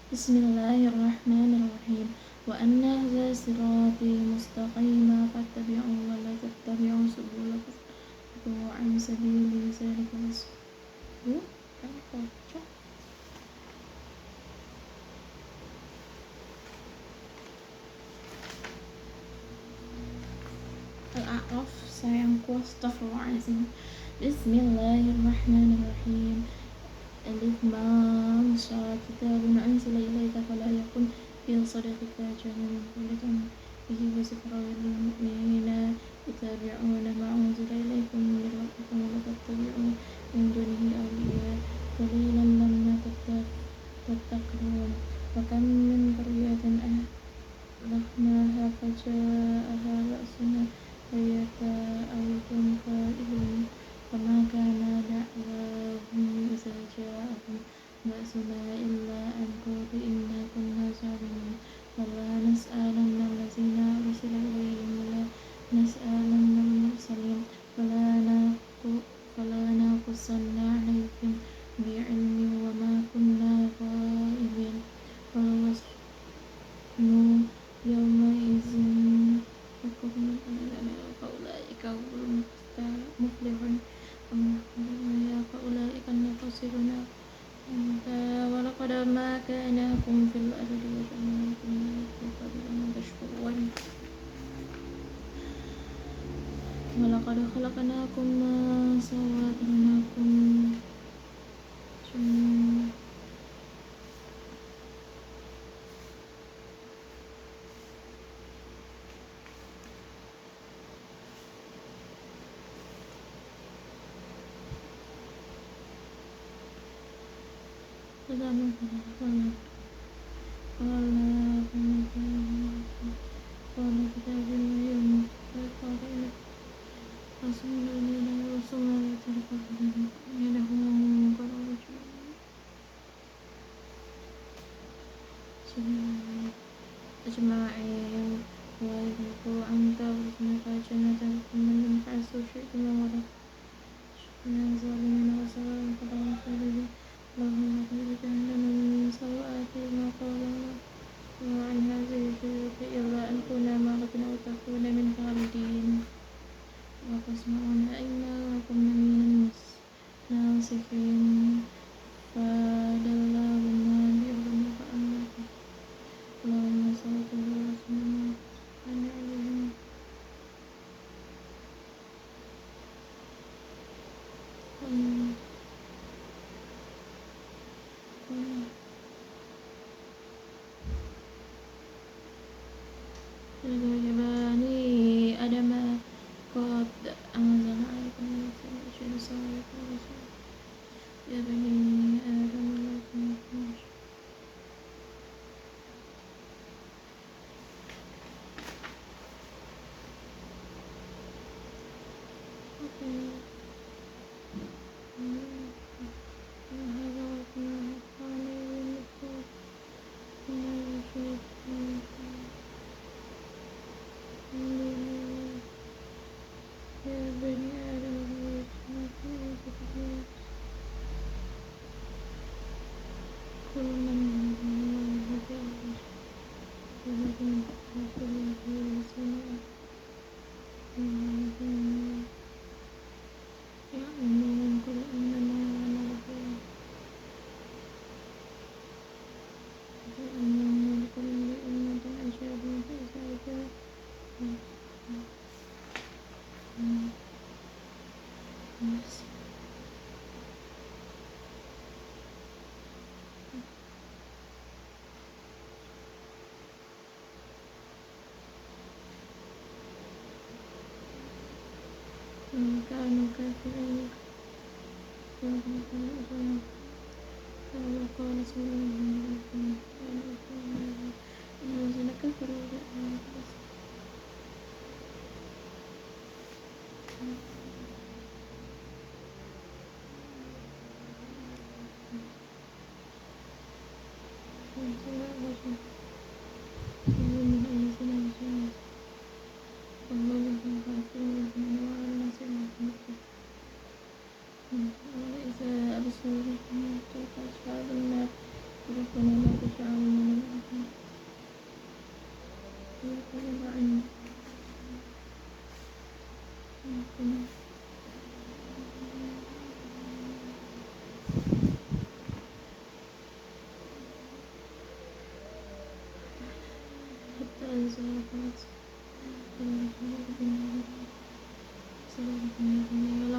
بسم الله الرحمن الرحيم وأن هذا صراطي مستقيما فاتبعوه ولا تتبعوا سبل فتفرقوا عن سبيله ذلك Al-A'raf sayangku astagfirullahaladzim. Bismillahirrahmanirrahim. Alif Lam Sad Kitabun anzala ilaika fala yakun fi sadrika harajun mimma bihi wa zikra lil mu'minina yattabi'una ma unzila ilaikum min rabbikum wa la tattabi'u min dunihi awliya qalilan ma tattaqun wa kam min qaryatin ahlaknaha faja'aha ba'suna fayata'awun qa'ilun فما كان دعواهم إذا جاءهم بأسنا إلا أن قالوا إنا كنا ظالمين فلا نسألن الذين أرسل إليهم ولا نسألن المرسلين فلا نقصن عليهم بعلم وما كنا غائبين والوزن يومئذ فأولئك هم المفلحون فأولئك الخاسرون ولقد مكناكم في الأرض وجعلناكم ملوكا قبلا تشكرون ولقد خلقناكم وصورناكم أجمعين ويذوقوا أن تغرقنك جنة من حيث شئتم ولا من الظالمين وسواء قضاء خير لهم غير جهنم من سوءات ما قالوا وعن هذه الشجرة إلا أن كنا معرضين أو تكون من خالدين وتسمعون أيمانكم من الناسخين فدلاهما بأمر فأمركم اللهم صل على رسولنا وعلى آله يا بني آدم قد أنزل عليكم من السماء سوارق يا بني آدم لا تنكروا كانوا كافرين وقال سبحانه الذين كفروا وإذا أبصروا أصحاب النار يدخلون لا تجعلوا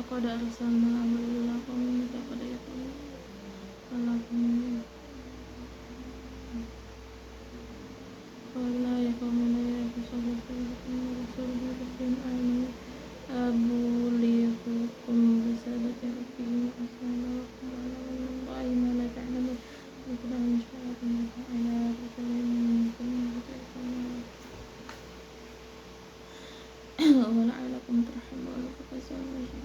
Walaqad arsalna ila qaumin pada yaqulu walakum qala ya qaumi la yaqulu rasulun rabbin abulighukum risalati rabbihim wa asalakum ala ma la ta'lamun wa insya'akum ala rasulin minkum wa la'alakum turhamun fakazalna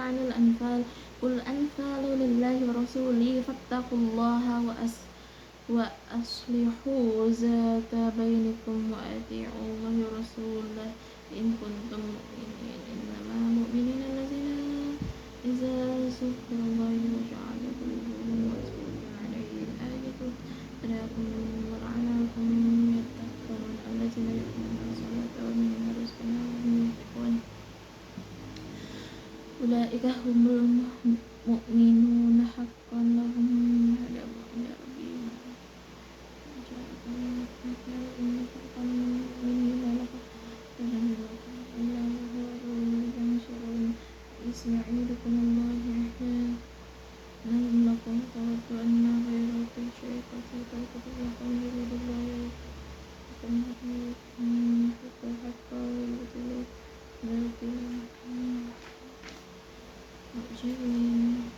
عن الأنفال قل الأنفال لله ورسوله فاتقوا الله وأصلحوا ذات بينكم وأطيعوا الله ورسوله إن كنتم مؤمنين إنما المؤمنين الذين إذا ذكر الله وجعل قلوبهم وتتلى عليه الآية تلاهم ولعنهم يتقون الذين يقيمون الصلاة ومما رزقناهم ينفقون أولئك هم المؤمنون حقا لهم هدى عند ربهم يعيدكم الله إحياء لهم لكم قالت أن غير الشيطة تلقت لكم يريد الله لكم حتى حتى يبتلوا مؤجرين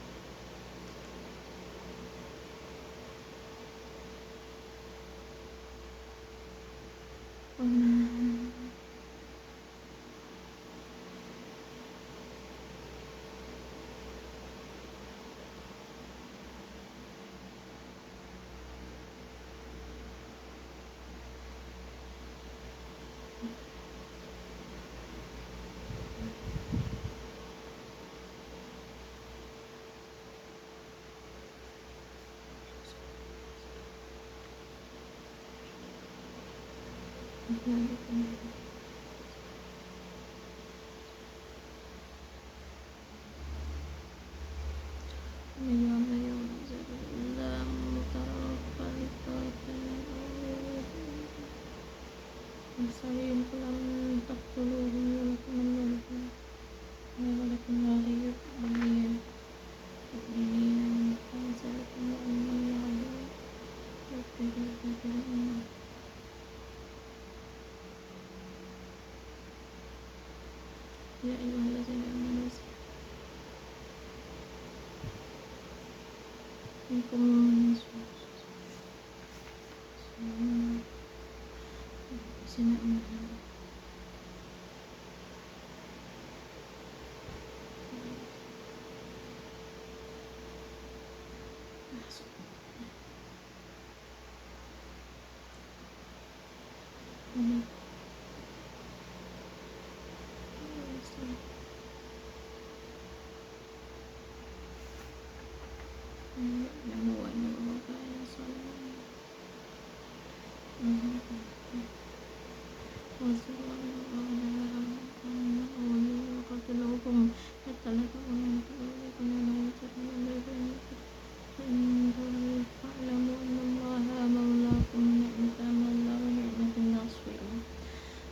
Salim kulam taqtuluhum walakum la ghayr mu'minin فانزلكم وأن الله يغفر كثيرا يا أيها الذين آمنوا منكم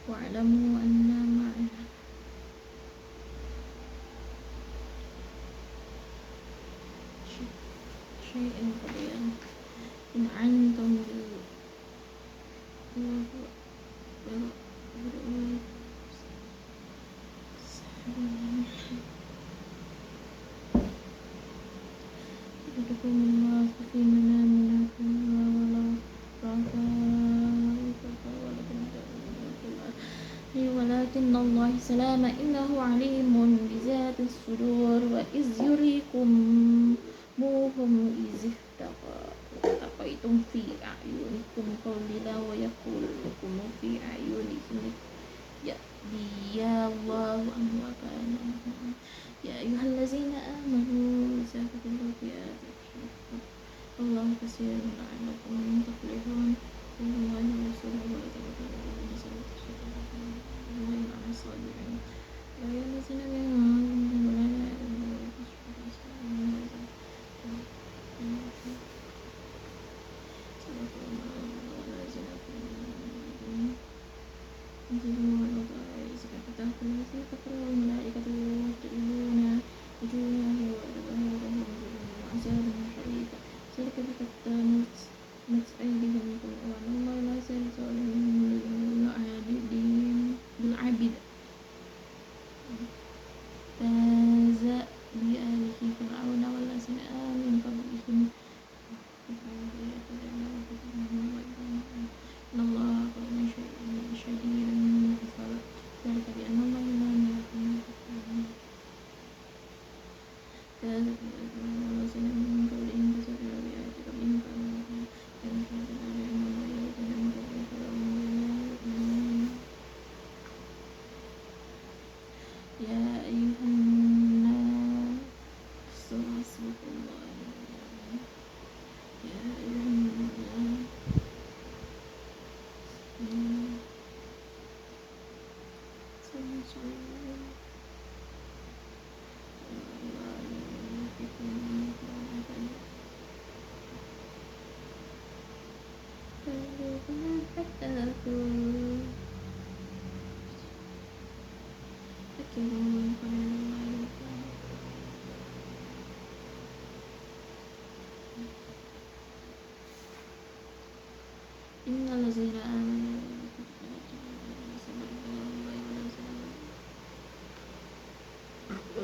واعلموا أن مع شيء قليل إن عنتم يدركم الموت في منامكم ولو ولكن الله سلام إنه عليم بذات الصدور وإذ يريكموهم إذ التقيتم في أعينكم قليلا ويقول لكم في أعينهم يأتي الله أمر كان يا أيها الذين آمنوا إذا كتبوا في آياتكم الله كثير لعلكم تفلحون إن الله ورسوله ولا تبطلوا النساء الله مع الصابرين يا أيها الذين آمنوا ولا الملائكة يضربون وجوههم وأدبارهم وأزواجهم حريقا ذلك بقدامت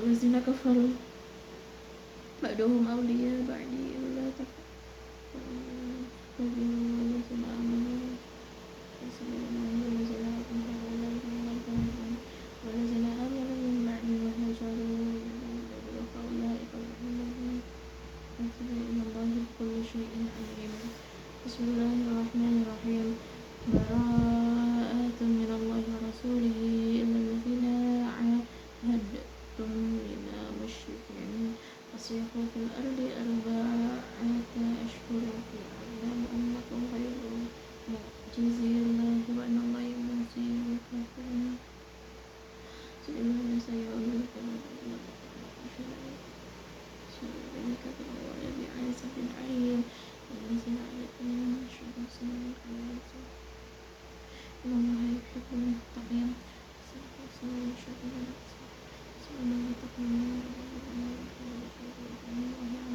والذين كفروا بعضهم أولياء بعض إلا تفعلوا والذين آمنوا والذين آمنوا من بعد وهاجروا فأولئك الذين أتبعوا إلى الله بكل شيء عليم. بسم الله الرحمن الرحيم. براءة من الله ورسوله إلى الذين عاهدتم من المشركين فسيحوا في الأرض 4 أشهر فاعلموا أنكم غير معجزي الله وأن الله موزي الكافرين. سيؤمن سيؤمنكم ذلك بالولد عيسى بن علي الذين عليكم من الشهداء إن الله يحب المتقين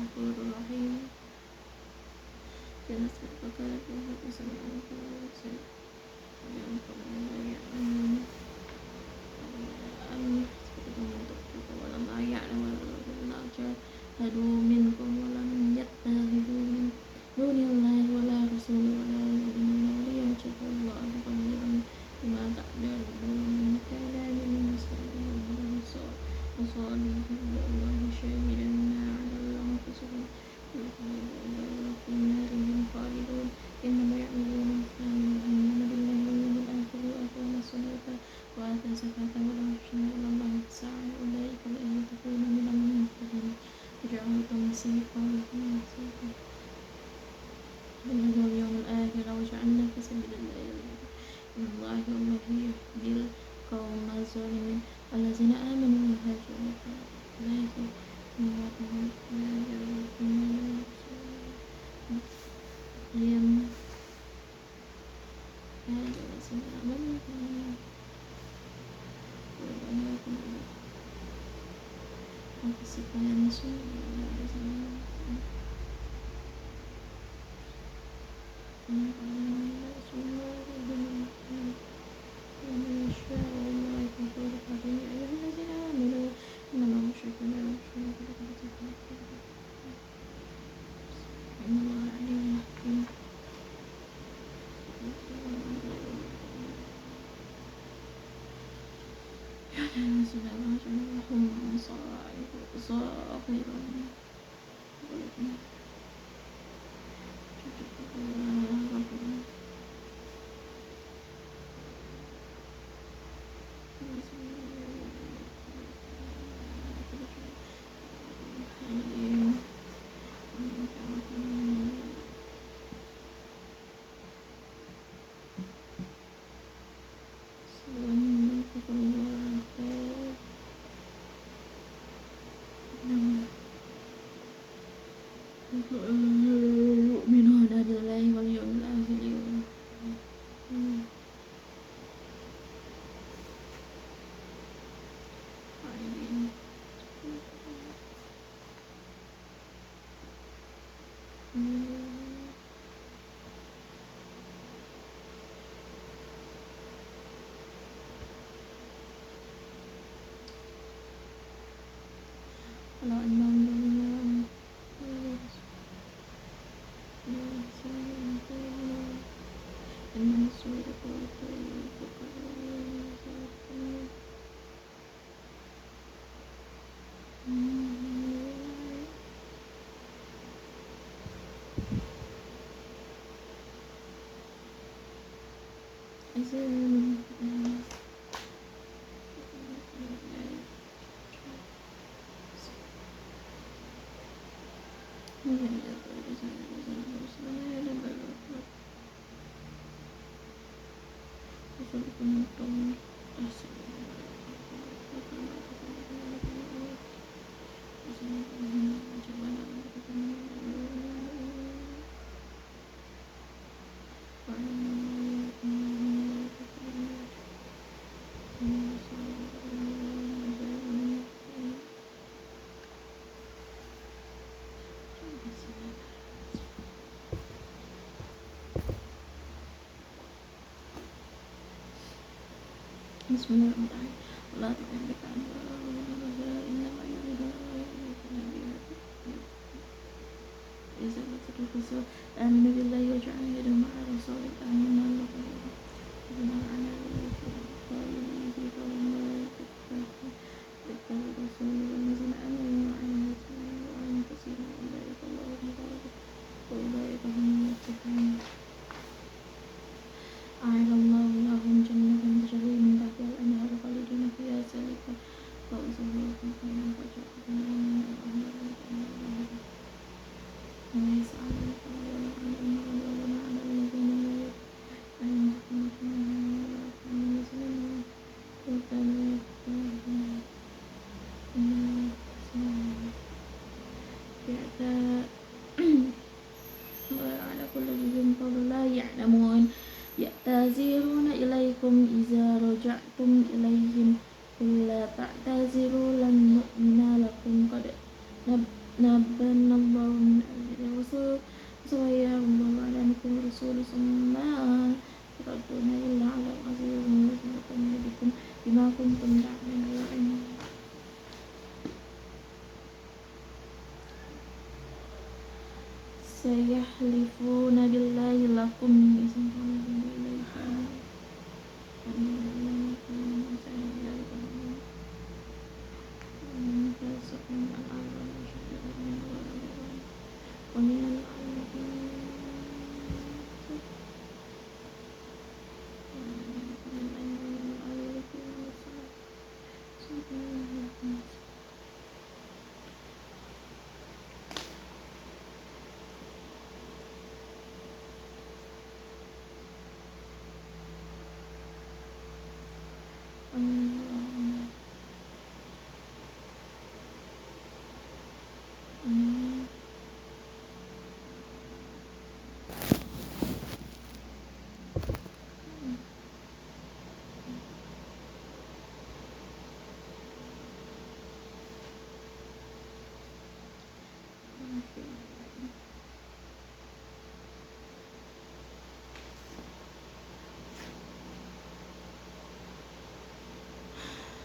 غفور رحيم. فنسألك ولما يعلم الذين جاهدوا منكم ولم يتخذوا من دون الله ولا رسول ولا مؤمنين وليعجب الله قليلا بما تعملون كان من المسلمين وصالح الله شاهدا على أنفسهم في نارهم خالدون إنما يعملون آمن بالله واليوم الآخر وأقام الصلاة وآتى الزكاة ولم يخشن إلا الله فسعى أولئك الذين تكون من المتقين وجعلوا تنسيقا واليوم الآخر وجعلنا في سبيل الله إن الله هو الذي يهدي القوم الظالمين الذين آمنوا وهاجروا أولئك يؤمنون بالله واليوم الآخر بسم الله الرحمن الرحيم ولا تطع بدعا إنما الكسوة آمنوا بالله وجعلوا يدهم مع الرسول آمنا ربنا على قائله فهم اتقوا الرسول والذين آمنوا وعملوا الصالحات وآمنوا كثيرا أولئك الله مبارك وأولئك هم المفلحون أعد الله لهم جنات تجري من تحتها الأنهار خالدين فيها ذلك فوز العظيم ويسألونك عن الذين لا على كل ذي فضل لا يعلمون يعتذرون إليكم إذا رجعتم إليهم قل لا تعتذروا لن نؤمن لكم قد نبأنا الله من أجل الرسول سويا الله على نكم الرسول ثم تردون إلا على العزيز ورسولكم بكم بما كنتم تعملون سيحلفون بالله لكم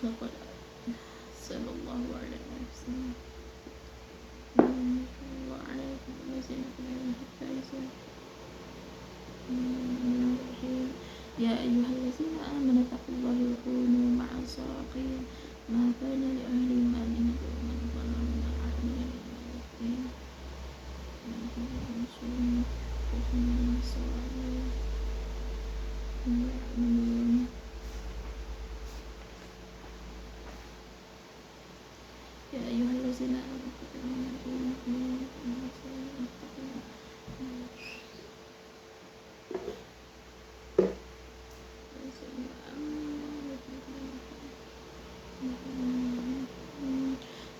لقد صلى الله عليه وسلم الله عليكم حتى يصير يا أيها الذين آمنوا اتقوا الله وكونوا مع الصادقين ما كان لأهل الإيمان أن يكونوا من ظلم من العالمين يا أيها الذين آمنوا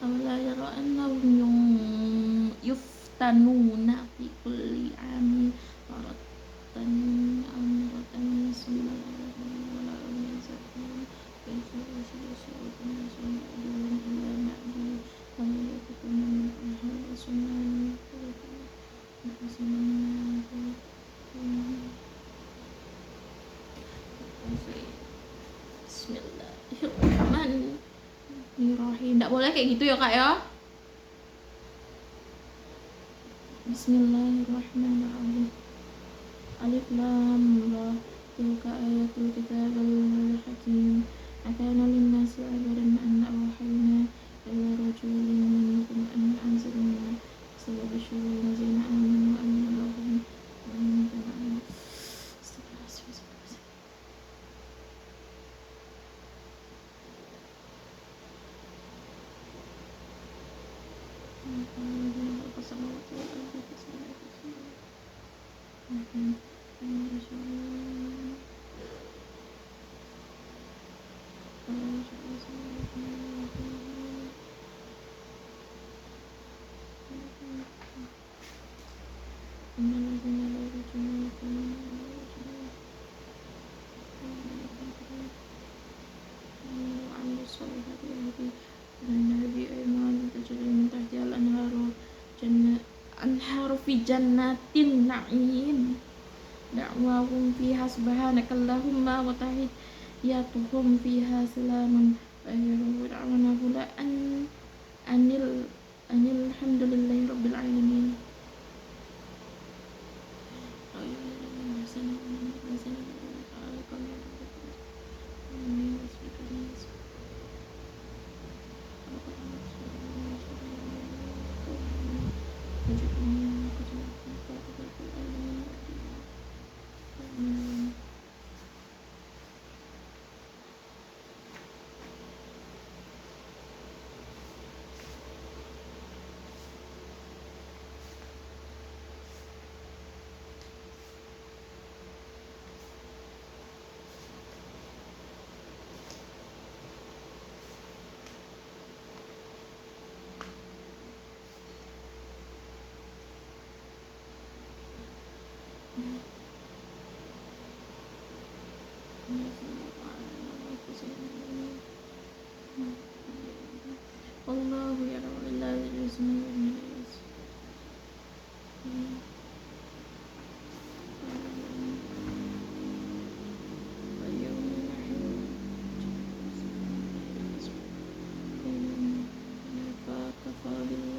أولا يرى أنهم يفتنون في كل عام مرة أو مرتين ثم ولا ينزلون فيسوء الناس ويأتون إلى معدود أو يكتم من أهل سنان Bismillahirrahmanirrahim. Nggak boleh kayak gitu ya kak ya. Bismillahirrahmanirrahim. Alif lam ra. Tilka ayatul kitabil hakim. Akana linnasi ajaran an awhayna ila rajulin minkum an anzirna sababashirul lazina amanu anna lahum fi jannatin na'im da'wahum fiha subhanakallahumma wa tahiyyatuhum fiha salamun wa akhiru da'wana anil hamdulillahi rabbil alamin. والله يرى لا يجوزون من فكفى بالله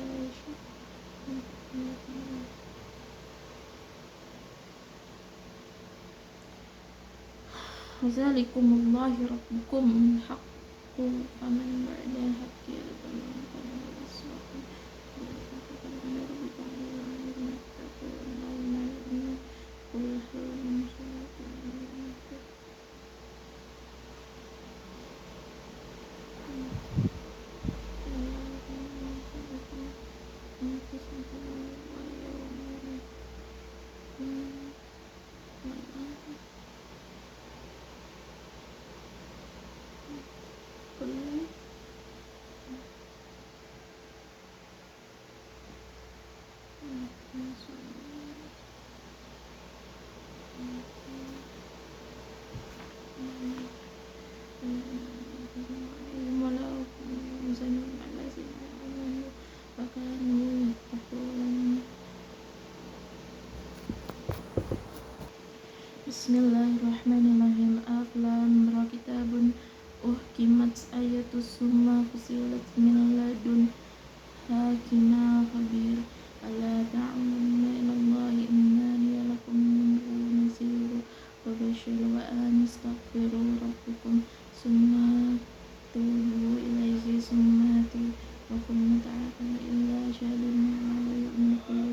ذلكم الله ربكم الحق فمن بعد الحق يضل فلا يسركم فمن ربكم الذين اتقوا اللهم يؤمن قل هل من Bismillahirrahmanirrahim. Alif Lam Ra kitabun uhkimat ayatu summa fusilat min ladun hakima khabir ala ta'lamunna ilallahi innani lakum minhu nasiru wa bashir wa anistaghfiru rabbukum summa tubu ilaihi summa tuwakum ta'ala illa syadun wa yu'minu kullu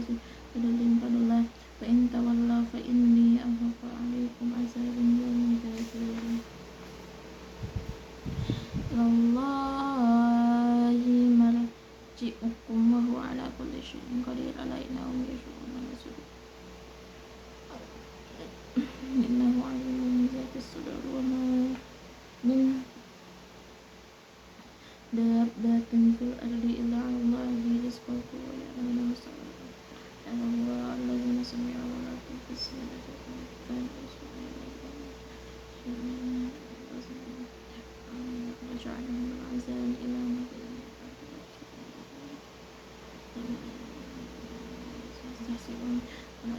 fadlin fadlah fa in tawallaw fa inni akhafu alaikum azabun yawmin kabir. Wallahi marji'ukum wa huwa ala kulli syai'in qadir ala innahum yashuruna nasuru innahu alimun zati sudur wa ma min dabbatin fil ardi illa 'ala Allahi rizquha wa ya'lamu mustaqarraha Allah alladzina sami'u wa la tufsidu kan وجعلهم العذاب إلى مدين يستحسرون ولا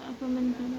أفمن كان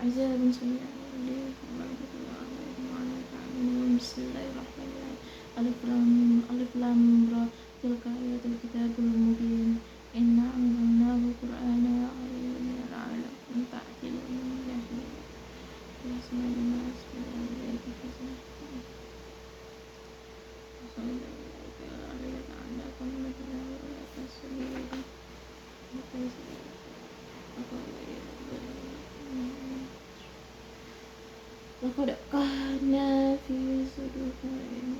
عذاب سميع عليم ورحمة الله عليكم وعلى تعلمون بسم الله الرحمن الرحيم ألف لام را تلك آيات الكتاب المبين إنا أنزلناه قرآنا عربيا لعلكم تعقلون بسم الله الرحمن إليك حسن وصلى إليك عليك عنكم مثلا ولا تسليم لقد كان في صدورهم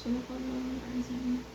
صدق الله العظيم.